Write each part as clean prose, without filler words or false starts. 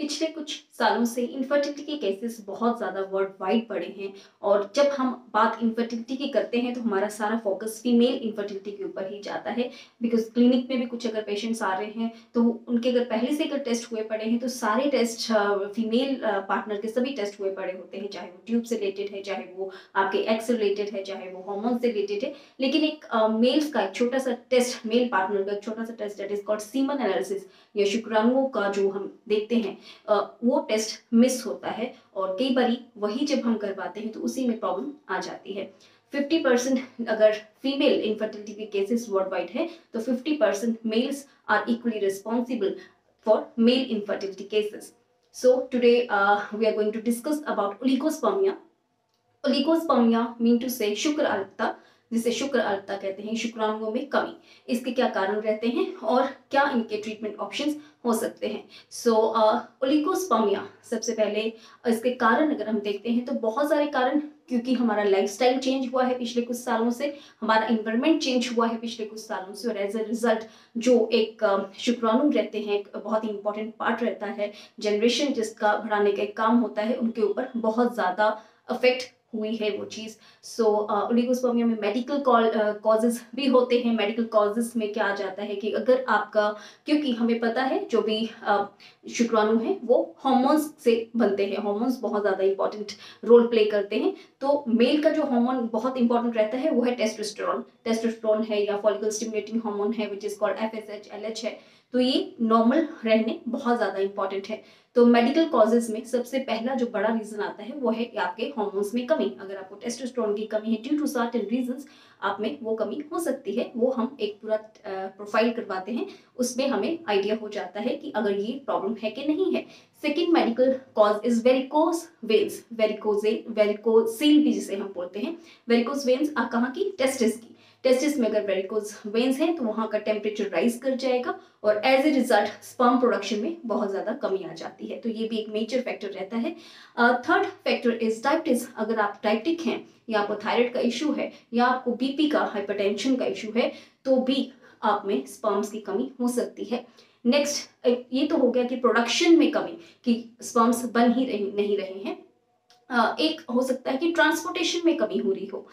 पिछले कुछ सालों से इनफर्टिलिटी के केसेस बहुत ज़्यादा वर्ल्ड वाइड बढ़े हैं। और जब हम बात इनफर्टिलिटी की करते हैं तो हमारा सारा फोकस फीमेल इनफर्टिलिटी के ऊपर ही जाता है। बिकॉज क्लिनिक में भी कुछ अगर पेशेंट्स आ रहे हैं तो उनके अगर पहले से अगर टेस्ट हुए पड़े हैं तो सारे टेस्ट फीमेल पार्टनर के सभी टेस्ट हुए पड़े होते हैं, चाहे वो ट्यूब से रिलेटेड है, चाहे वो आपके एक्स से रिलेटेड है, चाहे वो हार्मोन से रिलेटेड है। लेकिन एक मेल्स का एक छोटा सा टेस्ट, मेल पार्टनर का एक छोटा सा test that is called semen analysis या शुक्राणुओं का जो हम देखते हैं, वो टेस्ट मिस होता है। और कई बारी वही जब हम करवाते हैं तो उसी में प्रॉब्लम आ जाती है। 50% अगर फीमेल इनफर्टिलिटी के केसेस वर्ल्ड वाइड है तो 50% males are equally responsible for male infertility cases. So today we are going to discuss about oligospermia. Oligospermia mean to say शुक्र अल्पता, जिसे शुक्र अल्पता कहते हैं, शुक्राणुओं में कमी। इसके क्या कारण रहते हैं और क्या इनके ट्रीटमेंट ऑप्शंस हो सकते हैं। सो ओलिगोस्पर्मिया, सबसे पहले इसके कारण अगर हम देखते हैं तो बहुत सारे कारण, क्योंकि हमारा लाइफस्टाइल चेंज हुआ है पिछले कुछ सालों से, हमारा इन्वायरमेंट चेंज हुआ है पिछले कुछ सालों से, और एज अ रिजल्ट जो एक शुक्राणु रहते हैं, एक बहुत ही इंपॉर्टेंट पार्ट रहता है, जनरेशन जिसका बढ़ाने का एक काम होता है, उनके ऊपर बहुत ज़्यादा अफेक्ट हुई है वो चीज़। सो ओलिगोस्पर्मिया में मेडिकल कॉजेज भी होते हैं। मेडिकल कॉजेज में क्या आ जाता है कि अगर आपका, क्योंकि हमें पता है जो भी शुक्राणु हैं वो हार्मोन्स से बनते हैं, हार्मोन्स बहुत ज़्यादा इंपॉर्टेंट रोल प्ले करते हैं। तो मेल का जो हार्मोन बहुत इंपॉर्टेंट रहता है वो है टेस्टोस्टेरोन। टेस्टोस्टेरोन है या फॉलिकल स्टिमुलेटिंग हार्मोन है which is called FSH LH है। तो ये नॉर्मल रहने बहुत ज़्यादा इंपॉर्टेंट है। तो मेडिकल कॉजेज में सबसे पहला जो बड़ा रीजन आता है वो है कि आपके हार्मोन्स में कमी। अगर आपको टेस्टोस्टेरोन की कमी है ड्यू टू सर्टेन रीजंस, आप में वो कमी हो सकती है। वो हम एक पूरा प्रोफाइल करवाते हैं, उसमें हमें आइडिया हो जाता है कि अगर ये प्रॉब्लम है कि नहीं है। Second medical cause is varicose veins, varicocele भी जिसे हम बोलते हैं। वेरिकोज वेन्स कहाँ की? टेस्टिस की। टेस्टिस में अगर वेरिकोज वेन्स हैं तो वहाँ का टेम्परेचर राइज कर जाएगा और as a result sperm production में बहुत ज़्यादा कमी आ जाती है। तो ये भी एक मेजर फैक्टर रहता है। Third factor is diabetes. अगर आप डायबिटिक हैं या आपको थायराइड का इशू है या आपको बीपी का, हाइपरटेंशन का इशू है, तो भी आप में स्पर्म्स की कमी हो सकती है। नेक्स्ट, ये तो हो गया कि प्रोडक्शन में कमी, कि स्पर्म्स बन ही नहीं रहे हैं। एक हो सकता है कि ट्रांसपोर्टेशन में कमी हो रही हो,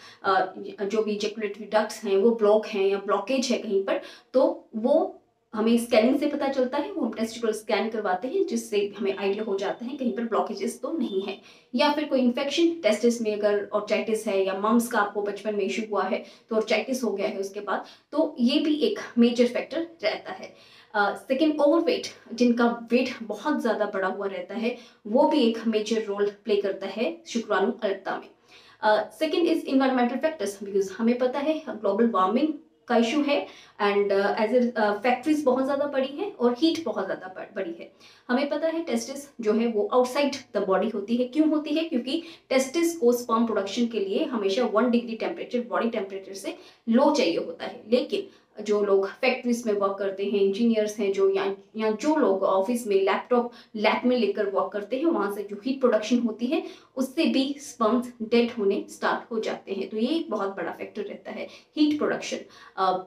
जो भी इजैकुलेटरी डक्ट्स हैं वो ब्लॉक हैं या ब्लॉकेज है कहीं पर, तो वो हमें स्कैनिंग से पता चलता है। वो हम टेस्टिकुलर स्कैन करवाते हैं जिससे हमें आइडिया हो जाता है कहीं पर ब्लॉकेजेस तो नहीं है। या फिर कोई इन्फेक्शन टेस्टिस में, अगर ऑर्चाइटिस है या मम्स का आपको बचपन में इशू हुआ है तो ऑर्चाइटिस हो गया है उसके बाद, तो ये भी एक मेजर फैक्टर रहता है। सेकेंड, ओवरवेट, जिनका वेट बहुत ज़्यादा बढ़ा हुआ रहता है, वो भी एक मेजर रोल प्ले करता है शुक्राणु अल्पता में। Second is environmental factors, because हमें पता है ग्लोबल वार्मिंग का इशू है एंड एज ए फैक्ट्रीज बहुत ज़्यादा बड़ी है और हीट बहुत ज़्यादा बड़ी है। हमें पता है टेस्टिस जो है वो आउटसाइड द बॉडी होती है। क्यों होती है? क्योंकि टेस्टिस को स्पर्म प्रोडक्शन के लिए हमेशा 1 डिग्री टेम्परेचर, बॉडी टेम्परेचर से लो चाहिए होता है। लेकिन जो लोग फैक्ट्रीज में वर्क करते हैं, इंजीनियर्स हैं जो, या जो लोग ऑफिस में लैपटॉप लैब में लेकर वर्क करते हैं, वहाँ से जो हीट प्रोडक्शन होती है उससे भी स्पर्म्स डेड होने स्टार्ट हो जाते हैं। तो ये एक बहुत बड़ा फैक्टर रहता है, हीट प्रोडक्शन।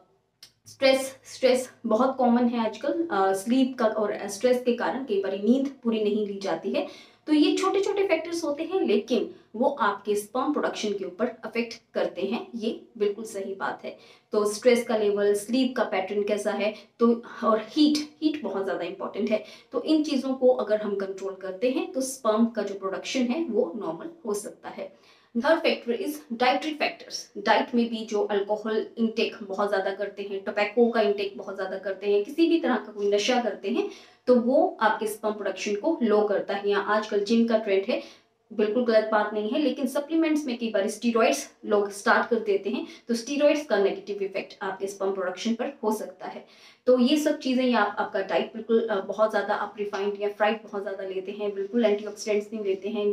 स्ट्रेस बहुत कॉमन है आजकल, स्लीप का, और स्ट्रेस के कारण कई बार नींद पूरी नहीं ली जाती है। तो ये छोटे छोटे फैक्टर्स होते हैं लेकिन वो आपके स्पर्म प्रोडक्शन के ऊपर अफेक्ट करते हैं, ये बिल्कुल सही बात है। तो स्ट्रेस का लेवल, स्लीप का पैटर्न कैसा है, तो और हीट बहुत ज़्यादा इंपॉर्टेंट है। तो इन चीज़ों को अगर हम कंट्रोल करते हैं तो स्पर्म का जो प्रोडक्शन है वो नॉर्मल हो सकता है। Third factor is dietary factors. Diet में भी जो अल्कोहल इंटेक बहुत ज़्यादा करते हैं, टोबैको का इंटेक बहुत ज़्यादा करते हैं, किसी भी तरह का कोई नशा करते हैं, तो वो आपके स्पर्म प्रोडक्शन को लो करता है। या आजकल जिम का ट्रेंड है, बिल्कुल गलत बात नहीं है, लेकिन सप्लीमेंट्स में कई बार स्टीरॉइड्स लोग स्टार्ट कर देते हैं, तो स्टीरॉइड्स का नेगेटिव इफेक्ट आपके स्पर्म प्रोडक्शन पर हो सकता है। तो ये सब चीज़ें, या आपका डाइट बिल्कुल बहुत ज़्यादा आप रिफाइंड या फ्राइड बहुत ज़्यादा लेते हैं, बिल्कुल एंटीऑक्सीडेंट्स नहीं लेते हैं,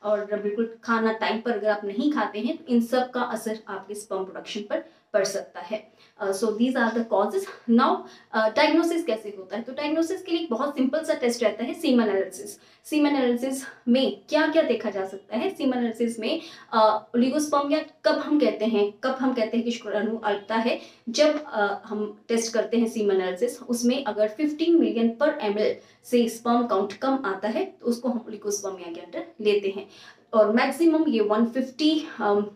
और बिल्कुल खाना टाइम पर अगर आप नहीं खाते हैं, तो इन सब का असर आपके स्पर्म प्रोडक्शन पर पड़ सकता है। So these are the causes. Now diagnosis कैसे होता है? तो डायग्नोसिस के लिए एक बहुत सिंपल सा टेस्ट रहता है, सीमन एनालिसिस। सीमन एनालिसिस में क्या क्या देखा जा सकता है? सीमन एनालिसिस में ओलिगोस्पर्मिया कब हम कहते हैं कि शुक्राणु अल्पता है? जब हम टेस्ट करते हैं सीमन एनालिसिस, उसमें अगर 15 मिलियन पर ml से स्पर्म काउंट कम आता है तो उसको हम ओलिगोस्पर्मिया के अंडर लेते हैं। और मैक्सिमम ये 150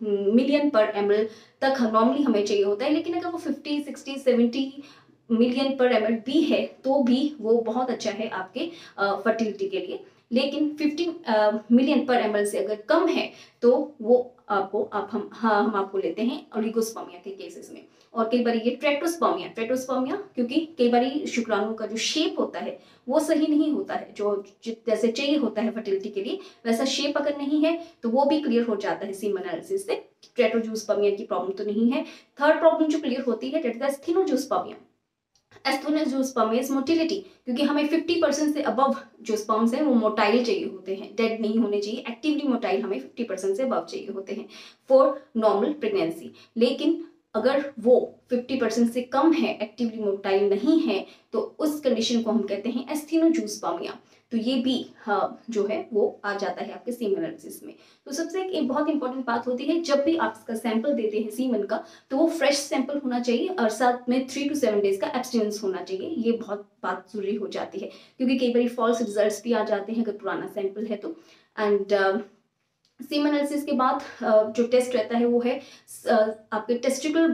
मिलियन पर ml तक नॉर्मली हमें चाहिए होता है, लेकिन अगर वो 50, 60, 70 मिलियन पर ml भी है तो भी वो बहुत अच्छा है आपके फर्टिलिटी के लिए। लेकिन 15 मिलियन पर ml से अगर कम है तो वो हम आपको लेते हैं ओलिगोस्पर्मिया के केसेस में। और कई बार ये ट्रेटोस्पर्मिया क्योंकि कई बार शुक्राणु का जो शेप होता है वो सही नहीं होता है, जो जैसे चाहिए होता है फर्टिलिटी के लिए वैसा शेप अगर नहीं है तो वो भी क्लियर हो जाता है सीमन एनालिसिस से। ट्रेटोजूस्पर्मिया की प्रॉब्लम तो नहीं है। थर्ड प्रॉब्लम जो क्लियर होती है दैट इज एस्थेनोजूस्पर्मिया। एस्थेनोजूस्पर्मिया मोटिलिटी, क्योंकि हमें 50% से अबव जो स्पर्म्स हैं वो मोटाइल चाहिए होते हैं, डेड नहीं होने चाहिए, एक्टिवली मोटाइल हमें 50% से अबव चाहिए होते हैं फॉर नॉर्मल प्रेगनेंसी। लेकिन अगर वो 50% से कम है, एक्टिवली मोटाइल नहीं है, तो उस कंडीशन को हम कहते हैं एस्थेनोजूस्पर्मिया। तो ये भी जो है वो आ जाता है आपके सीमन एनालिसिस में। तो सबसे एक बहुत इंपॉर्टेंट बात होती है, जब भी आप इसका सैंपल देते हैं सीमन का तो वो फ्रेश सैंपल होना चाहिए और साथ में 3 to 7 डेज का एब्सटेंस होना चाहिए। ये बहुत बात जरूरी हो जाती है क्योंकि कई बार फॉल्स रिजल्ट्स भी आ जाते हैं अगर पुराना सैंपल है तो। एंड सीमन एनालिसिस के बाद जो टेस्ट रहता है वो है आपके टेस्टिकुलर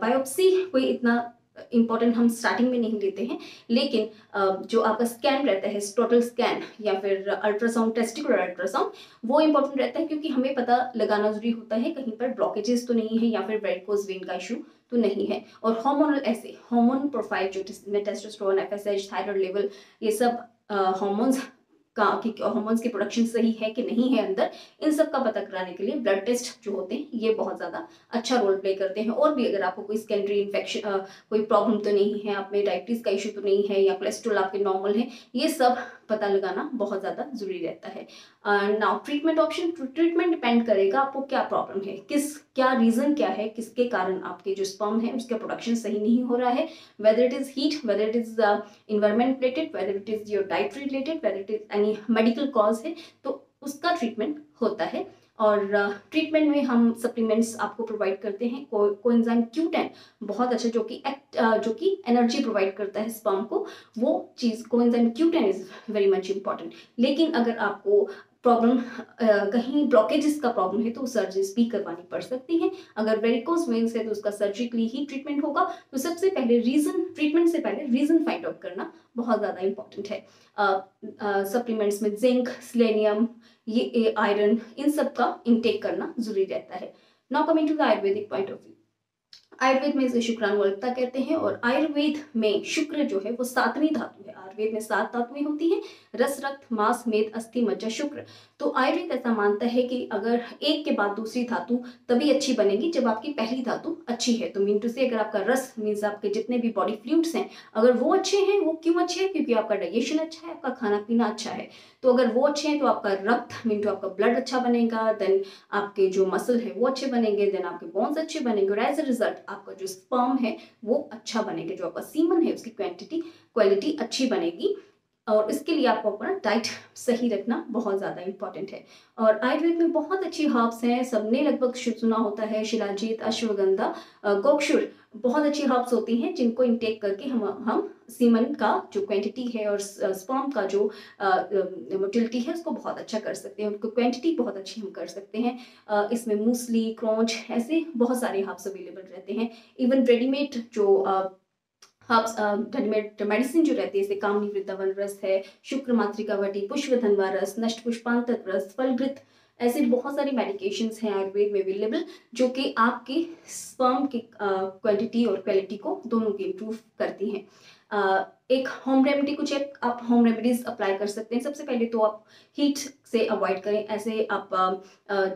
बायोप्सी। कोई इतना इंपॉर्टेंट हम स्टार्टिंग में नहीं लेते हैं, लेकिन जो आपका स्कैन रहता है, टोटल स्कैन या फिर अल्ट्रासाउंड, टेस्टिकुलर अल्ट्रासाउंड, वो इंपॉर्टेंट रहता है क्योंकि हमें पता लगाना जरूरी होता है कहीं पर ब्लॉकेजेस तो नहीं है या फिर वेरिकोज वेन का इशू तो नहीं है। और हार्मोनल ऐसे हार्मोन प्रोफाइल जो टेस्टोस्टेरोन, FSH, थायराइड लेवल, ये सब हार्मोन्स हार्मोन्स की प्रोडक्शन सही है कि नहीं है अंदर, इन सब का पता कराने के लिए ब्लड टेस्ट जो होते हैं ये बहुत ज़्यादा अच्छा रोल प्ले करते हैं। और भी अगर आपको कोई सेकेंडरी इन्फेक्शन, कोई प्रॉब्लम तो नहीं है, आप में डायबिटीज़ का इशू तो नहीं है या कोलेस्ट्रॉल आपके नॉर्मल है, ये सब पता लगाना बहुत ज़्यादा जरूरी रहता है। Now treatment option, treatment depend करेगा आपको क्या प्रॉब्लम है, क्या रीज़न क्या है, किसके कारण आपके जो स्पर्म है उसका प्रोडक्शन सही नहीं हो रहा है, whether it is heat, whether it is environment related, whether it is your dietary related, whether it is any medical cause है, तो उसका ट्रीटमेंट होता है। और ट्रीटमेंट में हम सप्लीमेंट्स आपको प्रोवाइड करते हैं। कोएंजाइम Q10 बहुत अच्छा, जो कि एनर्जी प्रोवाइड करता है स्पर्म को, वो चीज़ coenzyme Q10 is very much important. लेकिन अगर आपको प्रॉब्लम कहीं ब्लॉकेजेस का प्रॉब्लम है तो सर्जरीज भी करवानी पड़ सकती हैं। अगर वेरिकोज वेन्स है तो उसका सर्जिकली ही ट्रीटमेंट होगा। तो सबसे पहले ट्रीटमेंट से पहले रीज़न फाइंड आउट करना बहुत ज़्यादा इंपॉर्टेंट है। सप्लीमेंट्स में जिंक, सेलेनियम, ये आयरन, इन सब का इंटेक करना जरूरी रहता है। Now coming to the Ayurvedic point of view, Ayurveda में इसे शुक्राणुवल्कता कहते हैं। और आयुर्वेद में शुक्र जो है वो 7वीं धातु है। आयुर्वेद में 7 धातुएं होती हैं, रस, रक्त, मांस, मेद, अस्थि, मज्जा, शुक्र। तो आयुर्वेद ऐसा मानता है कि अगर एक के बाद दूसरी धातु तभी अच्छी बनेगी जब आपकी पहली धातु अच्छी है। तो मीन टू से अगर आपका रस मीन्स आपके जितने भी बॉडी फ्लूइड्स हैं अगर वो अच्छे हैं, वो क्यों अच्छे हैं? क्योंकि आपका डाइजेशन अच्छा है, आपका खाना पीना अच्छा है। तो अगर वो अच्छे हैं तो आपका रक्त मीन टू आपका ब्लड अच्छा बनेगा, देन आपके जो मसल है वो अच्छे बनेंगे, देन आपके बोन्स अच्छे बनेंगे और एज ए रिजल्ट आपका जो स्पर्म है वो अच्छा बनेगा, जो आपका सीमन है उसकी क्वालिटी अच्छी बनेगी। और इसके लिए आपको अपना डाइट सही रखना बहुत ज़्यादा इंपॉर्टेंट है। और आयुर्वेद में बहुत अच्छी हर्ब्स हैं, सबने लगभग सुना होता है, शिलाजीत, अश्वगंधा, गोक्षुर, बहुत अच्छी हर्ब्स होती हैं जिनको इंटेक करके हम सीमन का जो क्वांटिटी है और स्पर्म का जो मोटिलिटी है उसको बहुत अच्छा कर सकते हैं, उनको क्वांटिटी बहुत अच्छी हम कर सकते हैं। इसमें मूसली, क्रॉन्च, ऐसे बहुत सारे हर्ब्स अवेलेबल रहते हैं। इवन रेडीमेड जो हर्ब्स, रेडीमेड मेडिसिन जो रहती है, जैसे कामनी वृंदावन रस है, शुक्र मातृकावटी, पुष्पधनवा रस, नष्ट पुष्पांतक रस, फलघृत, ऐसे बहुत सारी मेडिकेशंस हैं आयुर्वेद में अवेलेबल जो कि आपके स्पर्म की क्वांटिटी और क्वालिटी को दोनों की इम्प्रूव करती हैं। एक होम रेमेडी, कुछ एक आप होम रेमेडीज अप्लाई कर सकते हैं। सबसे पहले तो आप हीट से अवॉइड करें। ऐसे आप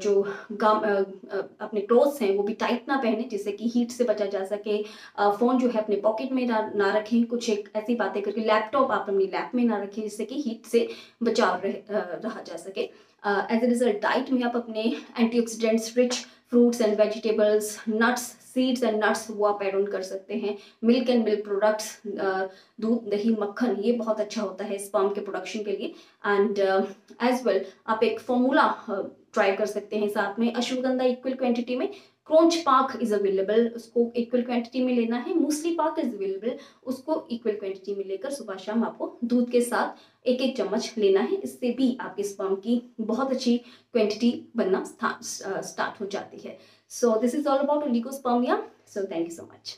जो अपने क्लोथ्स हैं वो भी टाइट ना पहने जिससे कि हीट से बचा जा सके। फ़ोन जो है अपने पॉकेट में ना रखें। कुछ एक ऐसी बातें करके लैपटॉप आप अपनी लैप में ना रखें जिससे कि हीट से बचाव रहा जा सके। एज ए रिजल्ट डाइट में आप अपने antioxidants rich fruits and vegetables, nuts, seeds and nuts वो आप ऐड ऑन कर सकते हैं। मिल्क एंड मिल्क प्रोडक्ट्स, दूध, दही, मक्खन, ये बहुत अच्छा होता है स्पर्म के प्रोडक्शन के लिए। एंड एज वेल आप एक फॉर्मूला ट्राई कर सकते हैं साथ में। अश्वगंधा इक्वल क्वांटिटी में, क्रॉन्च पाक इज अवेलेबल, उसको इक्वल क्वांटिटी में लेना है। मूसली पाक इज अवेलेबल, उसको इक्वल क्वांटिटी में लेकर सुबह शाम आपको दूध के साथ एक एक चम्मच लेना है। इससे भी आपके स्पर्म की बहुत अच्छी क्वांटिटी बनना स्टार्ट हो जाती है। So this is all about oligospermia. So thank you so much.